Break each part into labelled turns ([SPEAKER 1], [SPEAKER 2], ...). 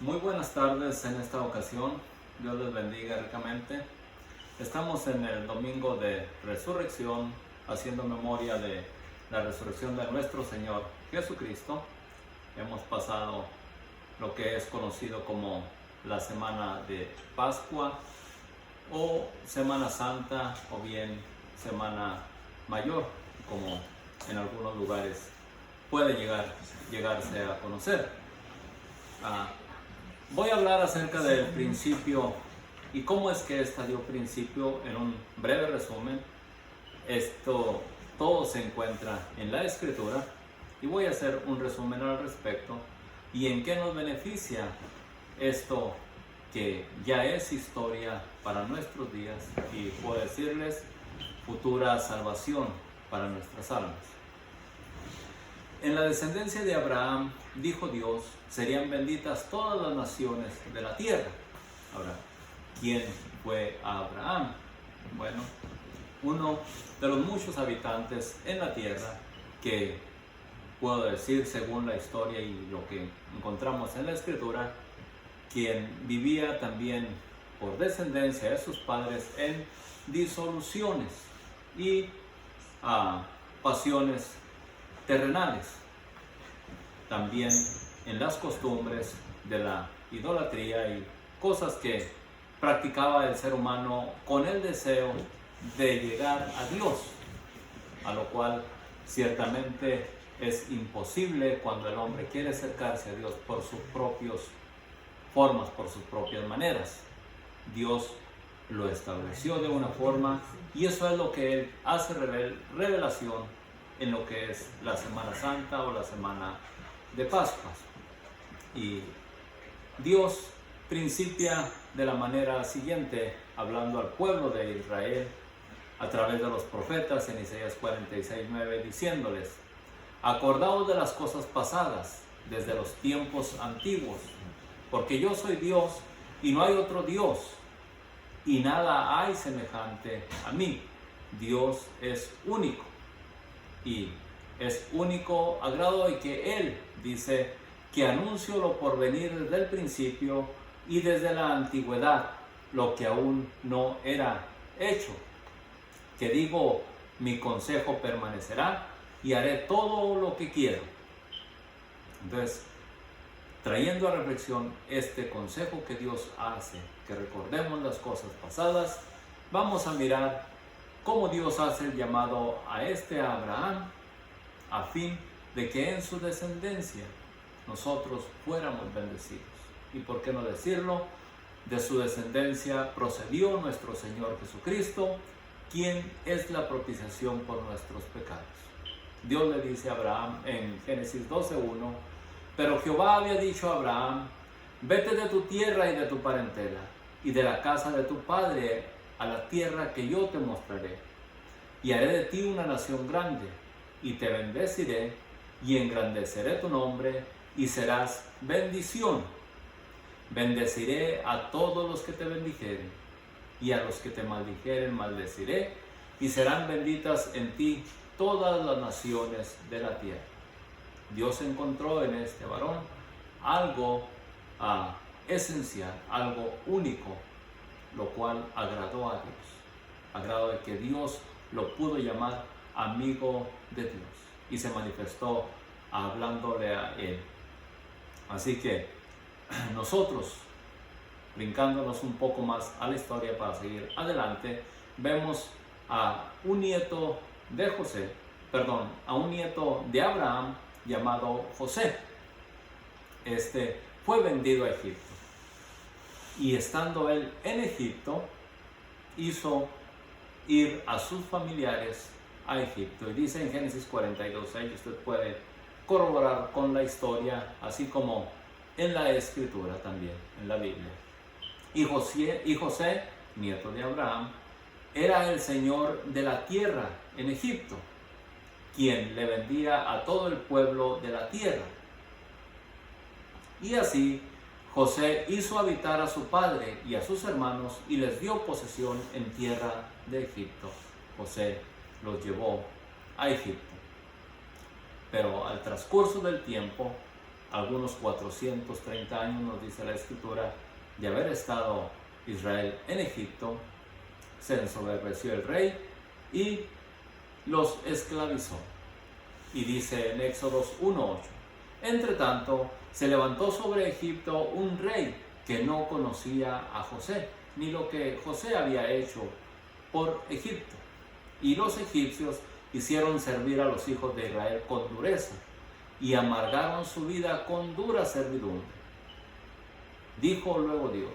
[SPEAKER 1] Muy buenas tardes en esta ocasión. Dios les bendiga ricamente. Estamos en el domingo de resurrección, haciendo memoria de la resurrección de nuestro Señor Jesucristo. Hemos pasado lo que es conocido como la semana de Pascua o Semana Santa o bien Semana Mayor, como en algunos lugares puede llegarse a conocer. Voy a hablar acerca del principio y cómo es que esta dio principio en un breve resumen. Esto todo se encuentra en la Escritura y voy a hacer un resumen al respecto y en qué nos beneficia esto que ya es historia para nuestros días y puedo decirles futura salvación para nuestras almas. En la descendencia de Abraham, dijo Dios, serían benditas todas las naciones de la tierra. Ahora, ¿quién fue Abraham? Bueno, uno de los muchos habitantes en la tierra que, puedo decir, según la historia y lo que encontramos en la Escritura, quien vivía también por descendencia de sus padres en disoluciones y pasiones terrenales, también en las costumbres de la idolatría y cosas que practicaba el ser humano con el deseo de llegar a Dios, a lo cual ciertamente es imposible cuando el hombre quiere acercarse a Dios por sus propias formas, por sus propias maneras. Dios lo estableció de una forma y eso es lo que Él hace revelación en lo que es la Semana Santa o la Semana de Pascuas. Y Dios principia de la manera siguiente, hablando al pueblo de Israel a través de los profetas en Isaías 46:9, diciéndoles: acordaos de las cosas pasadas desde los tiempos antiguos, porque yo soy Dios y no hay otro Dios, y nada hay semejante a mí. Dios es único y es único a grado de que Él dice que anuncio lo por venir desde el principio y desde la antigüedad, lo que aún no era hecho, que digo, mi consejo permanecerá y haré todo lo que quiero. Entonces, trayendo a reflexión este consejo que Dios hace, que recordemos las cosas pasadas, vamos a mirar cómo Dios hace el llamado a este Abraham a fin de que en su descendencia nosotros fuéramos bendecidos. Y por qué no decirlo, de su descendencia procedió nuestro Señor Jesucristo, quien es la propiciación por nuestros pecados. Dios le dice a Abraham en Génesis 12:1, pero Jehová había dicho a Abraham: vete de tu tierra y de tu parentela y de la casa de tu padre a la tierra que yo te mostraré, y haré de ti una nación grande, y te bendeciré, y engrandeceré tu nombre, y serás bendición. Bendeciré a todos los que te bendijeren, y a los que te maldijeren maldeciré, y serán benditas en ti todas las naciones de la tierra. Dios encontró en este varón algo esencial, algo único, lo cual agradó a Dios, agrado de que Dios lo pudo llamar amigo de Dios y se manifestó hablándole a él. Así que nosotros, brincándonos un poco más a la historia para seguir adelante, vemos a un nieto de a un nieto de Abraham llamado José. Este fue vendido a Egipto y estando él en Egipto hizo ir a sus familiares a Egipto. Y dice en Génesis 42:6, usted puede corroborar con la historia, así como en la Escritura también, en la Biblia. Y José, nieto de Abraham, era el señor de la tierra en Egipto, quien le vendía a todo el pueblo de la tierra. Y así José hizo habitar a su padre y a sus hermanos y les dio posesión en tierra de Egipto. José los llevó a Egipto. Pero al transcurso del tiempo, algunos 430 años, nos dice la Escritura, de haber estado Israel en Egipto, se ensoberbeció el rey y los esclavizó. Y dice en Éxodos 1:8, entre tanto se levantó sobre Egipto un rey que no conocía a José, ni lo que José había hecho por Egipto. Y los egipcios hicieron servir a los hijos de Israel con dureza, y amargaron su vida con dura servidumbre. Dijo luego Dios,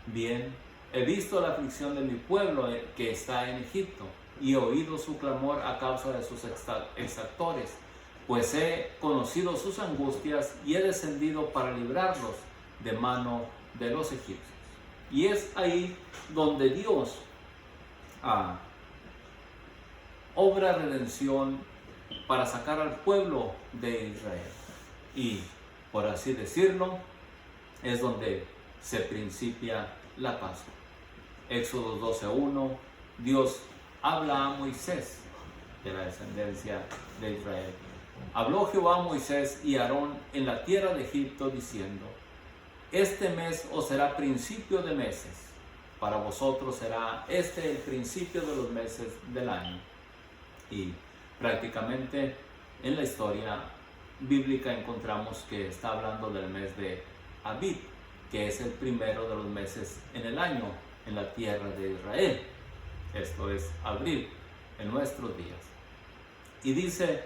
[SPEAKER 1] bien, he visto la aflicción de mi pueblo que está en Egipto, y he oído su clamor a causa de sus exactores, pues he conocido sus angustias y he descendido para librarlos de mano de los egipcios. Y es ahí donde Dios obra redención para sacar al pueblo de Israel. Y, por así decirlo, es donde se principia la Pascua. Éxodo 12:1, Dios habla a Moisés de la descendencia de Israel. Habló Jehová a Moisés y a Aarón en la tierra de Egipto, diciendo, este mes os será principio de meses, para vosotros será el principio de los meses del año. Y prácticamente en la historia bíblica encontramos que está hablando del mes de Abib, que es el primero de los meses en el año en la tierra de Israel. Esto es abril, en nuestros días. Y dice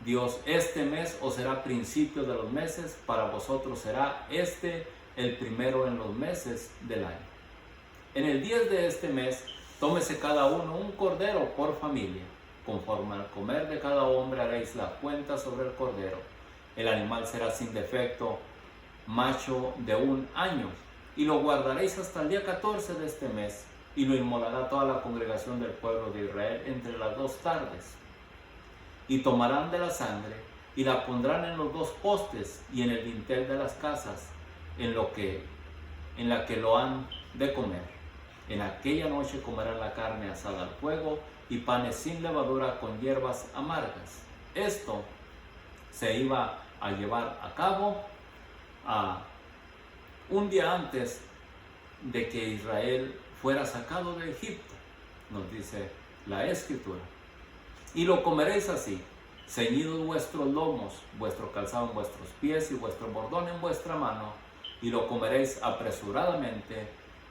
[SPEAKER 1] Dios, este mes os será principio de los meses, para vosotros será el primero en los meses del año. En el 10 de este mes, tómese cada uno un cordero por familia. Conforme al comer de cada hombre haréis la cuenta sobre el cordero. El animal será sin defecto, macho de 1 año, y lo guardaréis hasta el día 14 de este mes, y lo inmolará toda la congregación del pueblo de Israel entre las 2 tardes. Y tomarán de la sangre, y la pondrán en los 2 postes y en el dintel de las casas, en la que lo han de comer. En aquella noche comerán la carne asada al fuego, y panes sin levadura con hierbas amargas. Esto se iba a llevar a cabo un día antes de que Israel fuera sacado de Egipto, nos dice la Escritura. Y lo comeréis así, ceñidos vuestros lomos, vuestro calzado en vuestros pies y vuestro bordón en vuestra mano, y lo comeréis apresuradamente,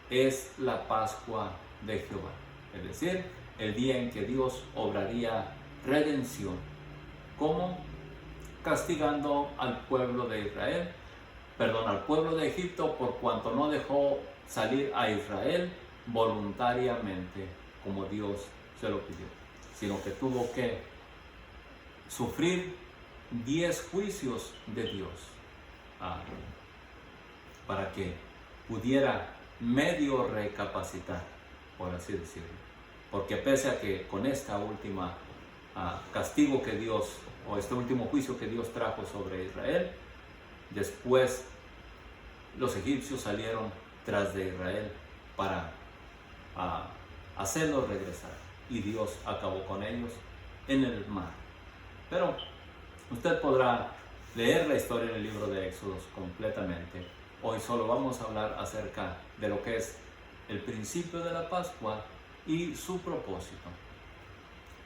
[SPEAKER 1] es la Pascua de Jehová. Es decir, el día en que Dios obraría redención. ¿Cómo? Castigando al pueblo de Israel, al pueblo de Egipto, por cuanto no dejó salir a Israel voluntariamente, como Dios se lo pidió, sino que tuvo que sufrir 10 juicios de Dios para que pudiera medio recapacitar, por así decirlo. Porque pese a que con esta última castigo que Dios, o este último juicio que Dios trajo sobre Israel, después los egipcios salieron tras de Israel para hacerlos regresar, y Dios acabó con ellos en el mar. Pero usted podrá leer la historia en el libro de Éxodos completamente. Hoy solo vamos a hablar acerca de lo que es el principio de la Pascua y su propósito.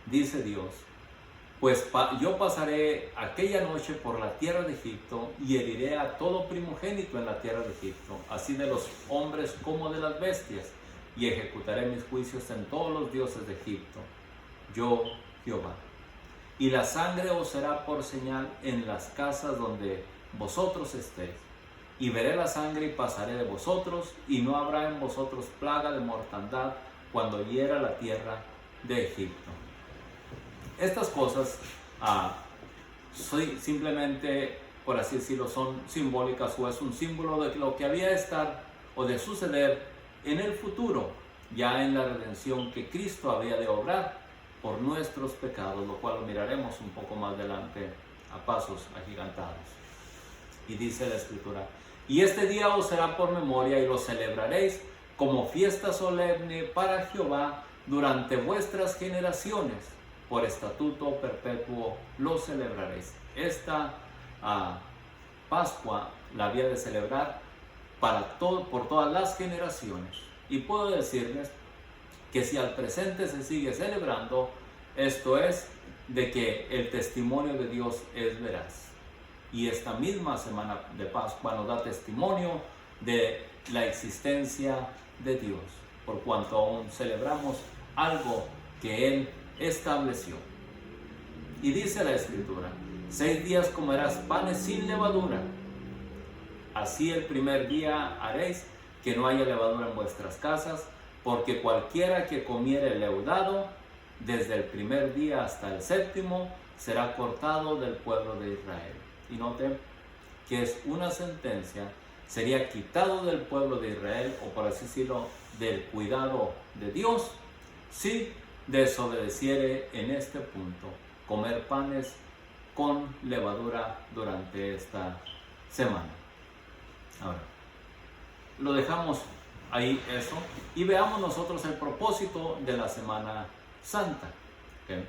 [SPEAKER 1] Dice Dios, pues yo pasaré aquella noche por la tierra de Egipto y heriré a todo primogénito en la tierra de Egipto, así de los hombres como de las bestias, y ejecutaré mis juicios en todos los dioses de Egipto, yo Jehová. Y la sangre os será por señal en las casas donde vosotros estéis. Y veré la sangre y pasaré de vosotros, y no habrá en vosotros plaga de mortandad cuando hiera la tierra de Egipto. Estas cosas simplemente, por así decirlo, son simbólicas, o es un símbolo de lo que había de estar o de suceder en el futuro, ya en la redención que Cristo había de obrar por nuestros pecados, lo cual lo miraremos un poco más adelante a pasos agigantados. Y dice la Escritura, y este día os será por memoria, y lo celebraréis como fiesta solemne para Jehová durante vuestras generaciones. Por estatuto perpetuo lo celebraréis. Esta Pascua la había de celebrar por todas las generaciones. Y puedo decirles que si al presente se sigue celebrando, esto es de que el testimonio de Dios es veraz. Y esta misma semana de Pascua nos da testimonio de la existencia de Dios, por cuanto aún celebramos algo que Él estableció. Y dice la Escritura: 6 días comerás panes sin levadura. Así el primer día haréis que no haya levadura en vuestras casas, porque cualquiera que comiere leudado, desde el primer día hasta el 7º, será cortado del pueblo de Israel. Y noten que es una sentencia, sería quitado del pueblo de Israel, o por así decirlo, del cuidado de Dios, si desobedeciere en este punto, comer panes con levadura durante esta semana. Ahora, lo dejamos ahí eso y veamos nosotros el propósito de la Semana Santa. ¿Okay?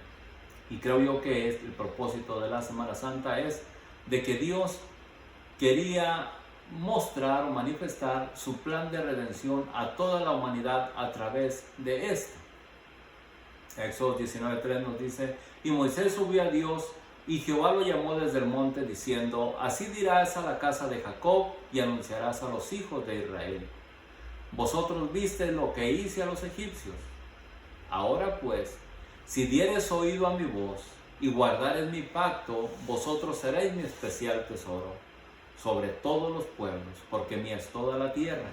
[SPEAKER 1] Y creo yo que el propósito de la Semana Santa es de que Dios quería mostrar o manifestar su plan de redención a toda la humanidad a través de esto. Éxodo 19:3 nos dice: y Moisés subió a Dios, y Jehová lo llamó desde el monte, diciendo: así dirás a la casa de Jacob, y anunciarás a los hijos de Israel: vosotros visteis lo que hice a los egipcios. Ahora pues, si diereis oído a mi voz, y guardareis mi pacto, vosotros seréis mi especial tesoro sobre todos los pueblos, porque mía es toda la tierra.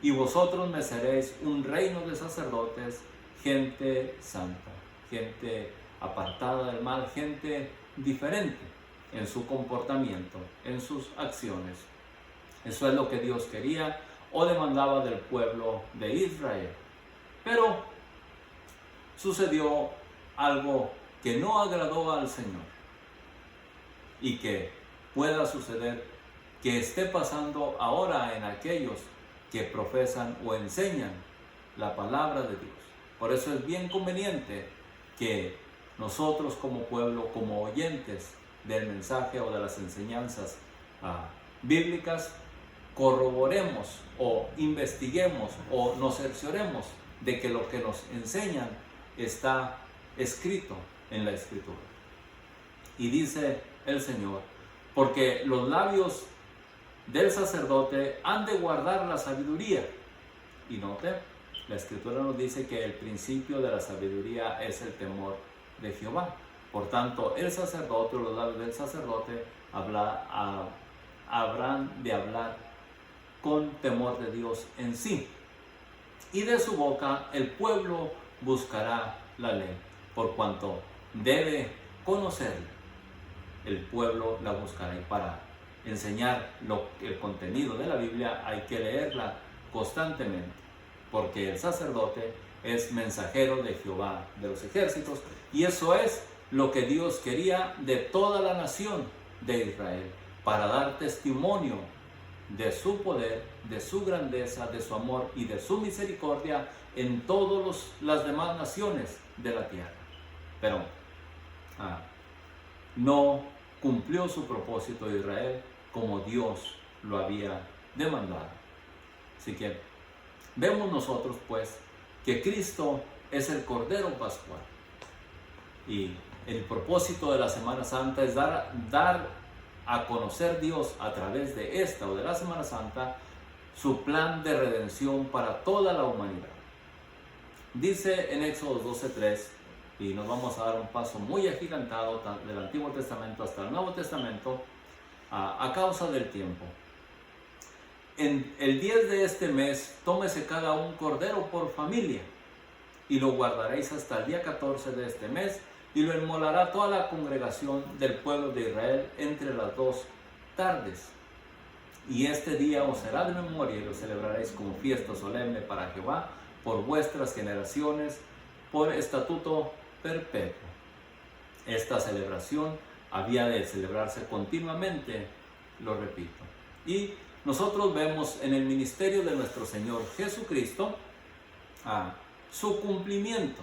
[SPEAKER 1] Y vosotros me seréis un reino de sacerdotes, gente santa, gente apartada del mal, gente diferente en su comportamiento, en sus acciones. Eso es lo que Dios quería o demandaba del pueblo de Israel. Pero sucedió algo que no agradó al Señor, y que pueda suceder, que esté pasando ahora en aquellos que profesan o enseñan la palabra de Dios. Por eso es bien conveniente que nosotros como pueblo, como oyentes del mensaje o de las enseñanzas bíblicas, corroboremos o investiguemos o nos cercioremos de que lo que nos enseñan está escrito en la Escritura. Y dice el Señor: porque los labios del sacerdote han de guardar la sabiduría. Y note, la Escritura nos dice que el principio de la sabiduría es el temor de Jehová. Por tanto, el sacerdote, los labios del sacerdote, habrán de hablar con temor de Dios en sí. Y de su boca el pueblo buscará la ley, por cuanto debe conocerla. El pueblo la buscará, y para enseñar el contenido de la Biblia hay que leerla constantemente, porque el sacerdote es mensajero de Jehová de los ejércitos, y eso es lo que Dios quería de toda la nación de Israel, para dar testimonio de su poder, de su grandeza, de su amor y de su misericordia en todas las demás naciones de la tierra. Pero no cumplió su propósito de Israel como Dios lo había demandado. Así que vemos nosotros pues que Cristo es el Cordero Pascual, y el propósito de la Semana Santa es dar a conocer Dios a través de esta o de la Semana Santa su plan de redención para toda la humanidad. Dice en Éxodo 12:3, y nos vamos a dar un paso muy agigantado del Antiguo Testamento hasta el Nuevo Testamento a causa del tiempo. En el 10 de este mes, tómese cada un cordero por familia, y lo guardaréis hasta el día 14 de este mes, y lo inmolará toda la congregación del pueblo de Israel entre las 2 tardes. Y este día os será de memoria, y lo celebraréis como fiesta solemne para Jehová por vuestras generaciones, por estatuto perpetuo. Esta celebración había de celebrarse continuamente, lo repito. Y nosotros vemos en el ministerio de nuestro Señor Jesucristo su cumplimiento.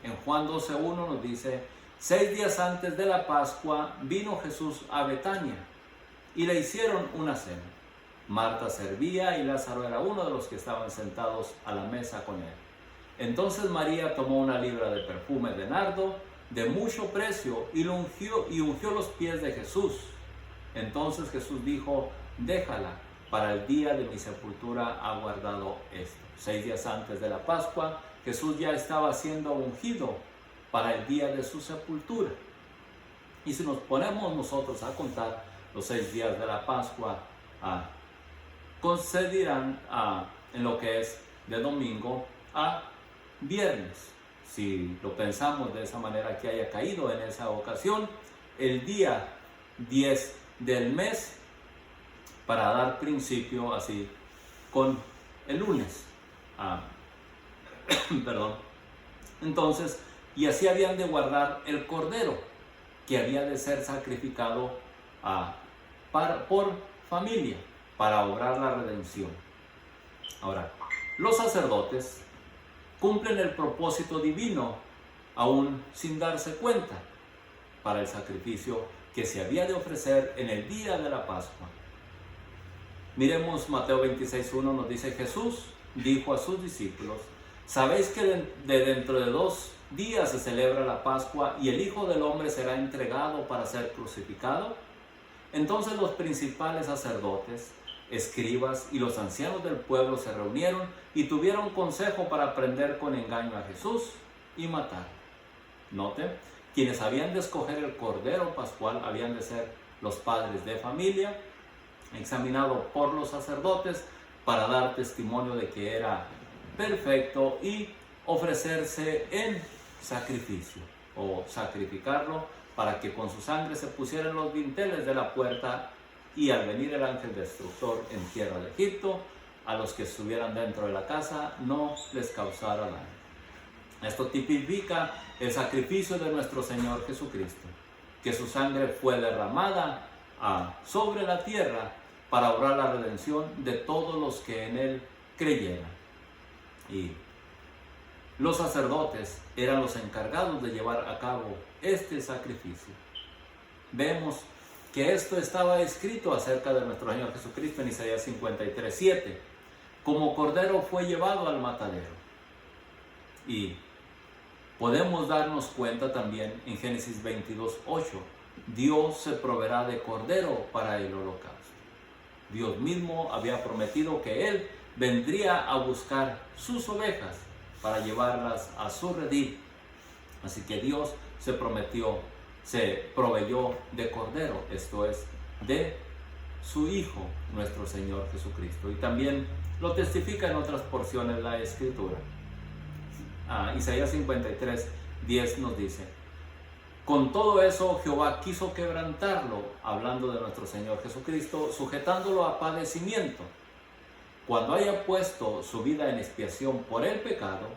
[SPEAKER 1] En Juan 12:1 nos dice: 6 días antes de la Pascua vino Jesús a Betania, y le hicieron una cena. Marta servía y Lázaro era uno de los que estaban sentados a la mesa con él. Entonces María tomó una libra de perfume de nardo de mucho precio y ungió los pies de Jesús. Entonces Jesús dijo: déjala, para el día de mi sepultura ha guardado esto. 6 días antes de la Pascua, Jesús ya estaba siendo ungido para el día de su sepultura. Y si nos ponemos nosotros a contar los 6 días de la Pascua, concederán en lo que es de domingo a viernes. Si lo pensamos de esa manera, que haya caído en esa ocasión el día 10 del mes, para dar principio así con el lunes. Perdón. Entonces, y así habían de guardar el cordero que había de ser sacrificado por familia, para obrar la redención. Ahora, los sacerdotes cumplen el propósito divino aún sin darse cuenta para el sacrificio que se había de ofrecer en el día de la Pascua. Miremos Mateo 26:1, nos dice: Jesús dijo a sus discípulos: ¿sabéis que de dentro de 2 días se celebra la Pascua y el Hijo del Hombre será entregado para ser crucificado? Entonces los principales sacerdotes, escribas y los ancianos del pueblo se reunieron y tuvieron consejo para prender con engaño a Jesús y matar. Note, quienes habían de escoger el cordero pascual habían de ser los padres de familia, examinado por los sacerdotes para dar testimonio de que era perfecto y ofrecerse en sacrificio, o sacrificarlo para que con su sangre se pusieran los dinteles de la puerta, y al venir el ángel destructor en tierra de Egipto, a los que estuvieran dentro de la casa no les causara daño. Esto tipifica el sacrificio de nuestro Señor Jesucristo, que su sangre fue derramada sobre la tierra para obrar la redención de todos los que en Él creyeran. Y los sacerdotes eran los encargados de llevar a cabo este sacrificio. Vemos que esto estaba escrito acerca de nuestro Señor Jesucristo en Isaías 53:7. Como cordero fue llevado al matadero. Y podemos darnos cuenta también en Génesis 22:8. Dios se proveerá de cordero para el holocausto. Dios mismo había prometido que Él vendría a buscar sus ovejas para llevarlas a su redil. Así que Dios se proveyó de cordero, esto es, de su Hijo, nuestro Señor Jesucristo. Y también lo testifica en otras porciones la Escritura. Isaías 53:10 nos dice: con todo eso Jehová quiso quebrantarlo, hablando de nuestro Señor Jesucristo, sujetándolo a padecimiento. Cuando haya puesto su vida en expiación por el pecado,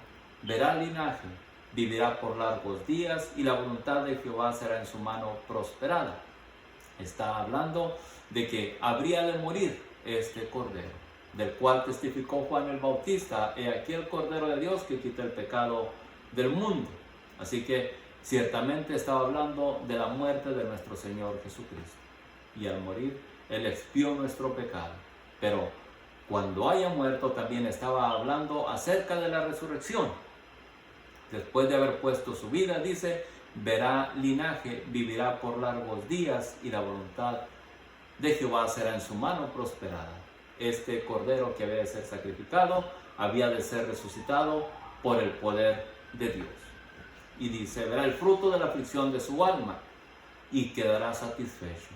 [SPEAKER 1] verá linaje, vivirá por largos días, y la voluntad de Jehová será en su mano prosperada. Está hablando de que habría de morir este cordero, del cual testificó Juan el Bautista: he aquí el Cordero de Dios que quita el pecado del mundo. Así que ciertamente estaba hablando de la muerte de nuestro Señor Jesucristo, y al morir Él expió nuestro pecado. Pero cuando haya muerto también estaba hablando acerca de la resurrección. Después de haber puesto su vida, dice, verá linaje, vivirá por largos días, y la voluntad de Jehová será en su mano prosperada. Este cordero que había de ser sacrificado había de ser resucitado por el poder de Dios. Y dice, verá el fruto de la aflicción de su alma y quedará satisfecho.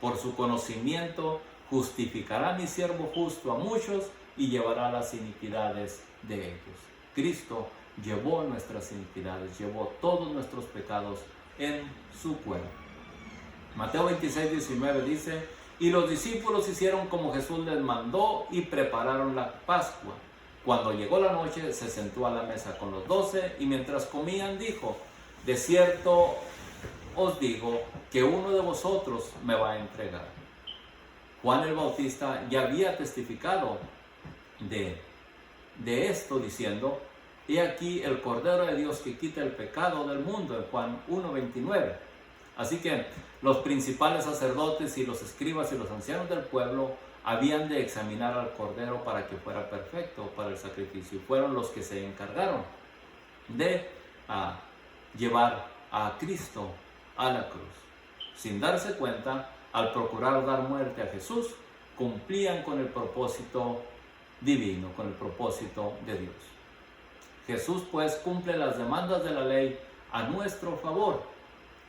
[SPEAKER 1] Por su conocimiento justificará mi siervo justo a muchos y llevará las iniquidades de ellos. Cristo llevó nuestras iniquidades, llevó todos nuestros pecados en su cuerpo. Mateo 26:19 dice, y los discípulos hicieron como Jesús les mandó y prepararon la Pascua. Cuando llegó la noche, se sentó a la mesa con los 12 y mientras comían dijo, de cierto os digo que uno de vosotros me va a entregar. Juan el Bautista ya había testificado de esto diciendo, he aquí el Cordero de Dios que quita el pecado del mundo, en Juan 1:29. Así que los principales sacerdotes y los escribas y los ancianos del pueblo habían de examinar al cordero para que fuera perfecto para el sacrificio. Y fueron los que se encargaron de llevar a Cristo a la cruz. Sin darse cuenta, al procurar dar muerte a Jesús, cumplían con el propósito divino, con el propósito de Dios. Jesús pues cumple las demandas de la ley a nuestro favor.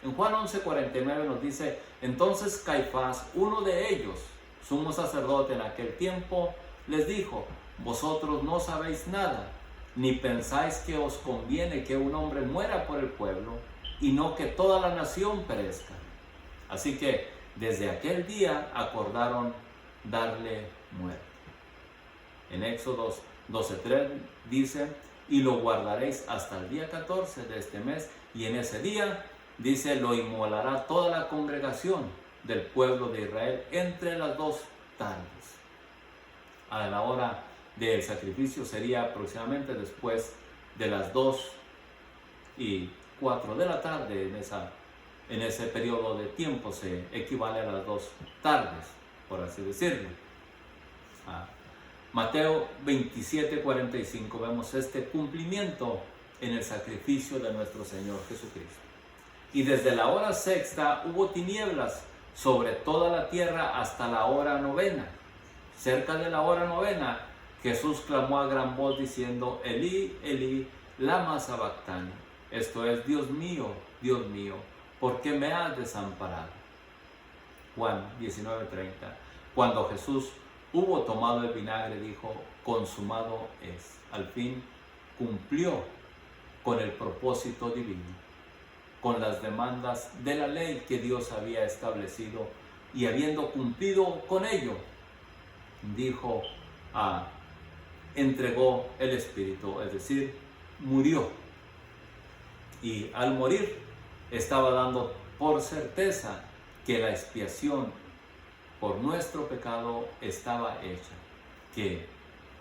[SPEAKER 1] En Juan 11:49 nos dice: entonces Caifás, uno de ellos, sumo sacerdote en aquel tiempo, les dijo: vosotros no sabéis nada, ni pensáis que os conviene que un hombre muera por el pueblo, y no que toda la nación perezca. Así que desde aquel día acordaron darle muerte. En Éxodo 12:3 dice: y lo guardaréis hasta el día 14 de este mes, y en ese día, dice, lo inmolará toda la congregación del pueblo de Israel entre las 2 tardes. A la hora del sacrificio sería aproximadamente después de las 2:04 de la tarde. En ese periodo de tiempo se equivale a las 2 tardes, por así decirlo. Mateo 27:45 vemos este cumplimiento en el sacrificio de nuestro Señor Jesucristo. Y desde la hora 6ª hubo tinieblas sobre toda la tierra hasta la hora 9. Cerca de la hora 9, Jesús clamó a gran voz diciendo: Elí, Elí, lama sabactani. Esto es: Dios mío, ¿por qué me has desamparado? Juan 19:30. Cuando Jesús hubo tomado el vinagre, dijo: consumado es. Al fin cumplió con el propósito divino, con las demandas de la ley que Dios había establecido, y habiendo cumplido con ello, dijo, entregó el Espíritu, es decir, murió. Y al morir estaba dando por certeza que la expiación por nuestro pecado estaba hecha, que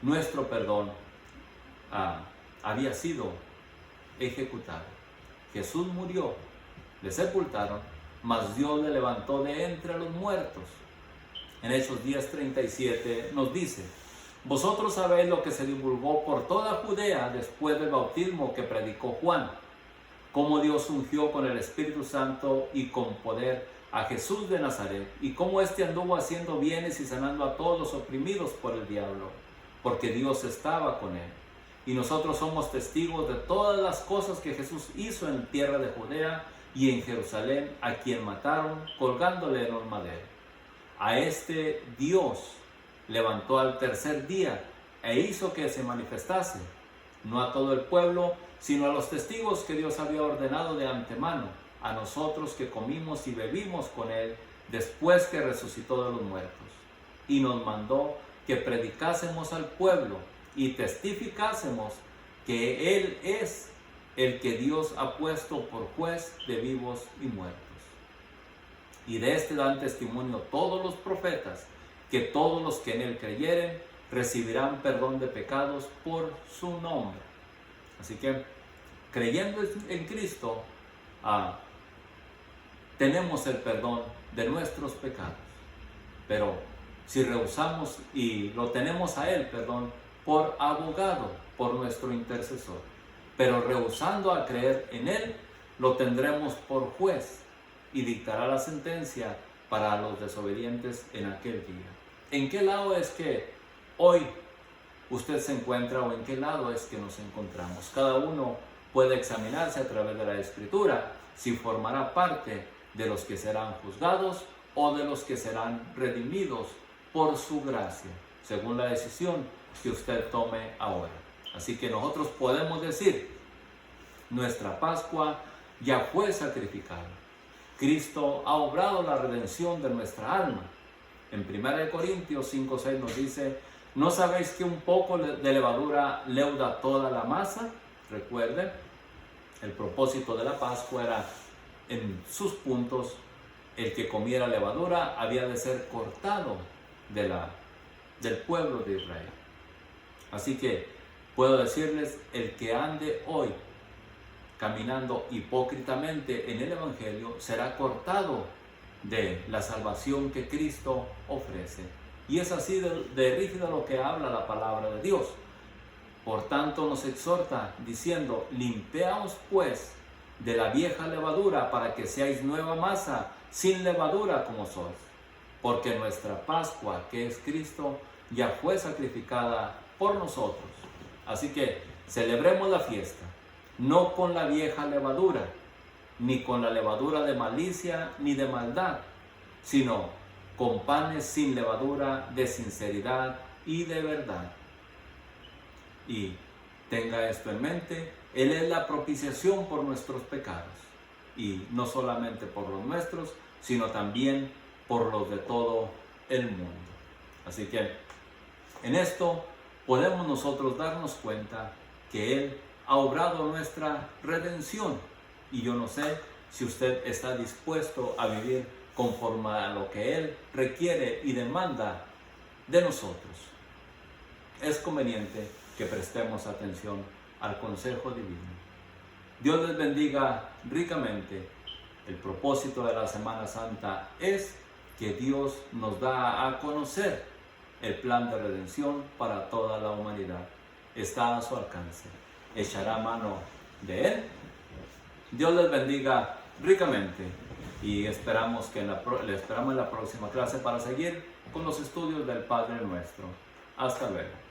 [SPEAKER 1] nuestro perdón había sido ejecutado. Jesús murió, le sepultaron, mas Dios le levantó de entre los muertos. En Hechos 10:37 nos dice: vosotros sabéis lo que se divulgó por toda Judea después del bautismo que predicó Juan, cómo Dios ungió con el Espíritu Santo y con poder a Jesús de Nazaret, y cómo éste anduvo haciendo bienes y sanando a todos los oprimidos por el diablo, porque Dios estaba con él. Y nosotros somos testigos de todas las cosas que Jesús hizo en tierra de Judea y en Jerusalén, a quien mataron colgándole en un madero. A este Dios levantó al tercer día e hizo que se manifestase, no a todo el pueblo, sino a los testigos que Dios había ordenado de antemano, a nosotros que comimos y bebimos con él después que resucitó de los muertos. Y nos mandó que predicásemos al pueblo y testificásemos que él es el que Dios ha puesto por juez de vivos y muertos. Y de este dan testimonio todos los profetas, que todos los que en él creyeren recibirán perdón de pecados por su nombre. Así que, creyendo en Cristo, tenemos el perdón de nuestros pecados. Pero si rehusamos y lo tenemos a él, perdón, por abogado, por nuestro intercesor, pero rehusando a creer en él, lo tendremos por juez y dictará la sentencia para los desobedientes en aquel día. ¿En qué lado es que hoy usted se encuentra, o en qué lado es que nos encontramos? Cada uno puede examinarse a través de la Escritura si formará parte de los que serán juzgados o de los que serán redimidos por su gracia, según la decisión que usted tome ahora. Así que nosotros podemos decir: nuestra Pascua ya fue sacrificada. Cristo ha obrado la redención de nuestra alma. En 1 Corintios 5:6 nos dice: ¿no sabéis que un poco de levadura leuda toda la masa? Recuerden, el propósito de la Pascua era, en sus puntos, el que comiera levadura había de ser cortado del pueblo de Israel. Así que puedo decirles: el que ande hoy caminando hipócritamente en el Evangelio, será cortado de la salvación que Cristo ofrece. Y es así de rígido lo que habla la palabra de Dios. Por tanto nos exhorta diciendo: limpiaos pues de la vieja levadura para que seáis nueva masa, sin levadura como sois. Porque nuestra Pascua, que es Cristo, ya fue sacrificada por nosotros. Así que celebremos la fiesta, no con la vieja levadura, ni con la levadura de malicia ni de maldad, sino con panes sin levadura de sinceridad y de verdad. Y tenga esto en mente: Él es la propiciación por nuestros pecados, y no solamente por los nuestros, sino también por los de todo el mundo. Así que en esto podemos nosotros darnos cuenta que Él ha obrado nuestra redención. Y yo no sé si usted está dispuesto a vivir conforme a lo que Él requiere y demanda de nosotros. Es conveniente que prestemos atención al consejo divino. Dios les bendiga ricamente. El propósito de la Semana Santa es que Dios nos da a conocer el plan de redención para toda la humanidad. Está a su alcance. ¿Echará mano de Él? Dios les bendiga ricamente y esperamos en la próxima clase para seguir con los estudios del Padre Nuestro. Hasta luego.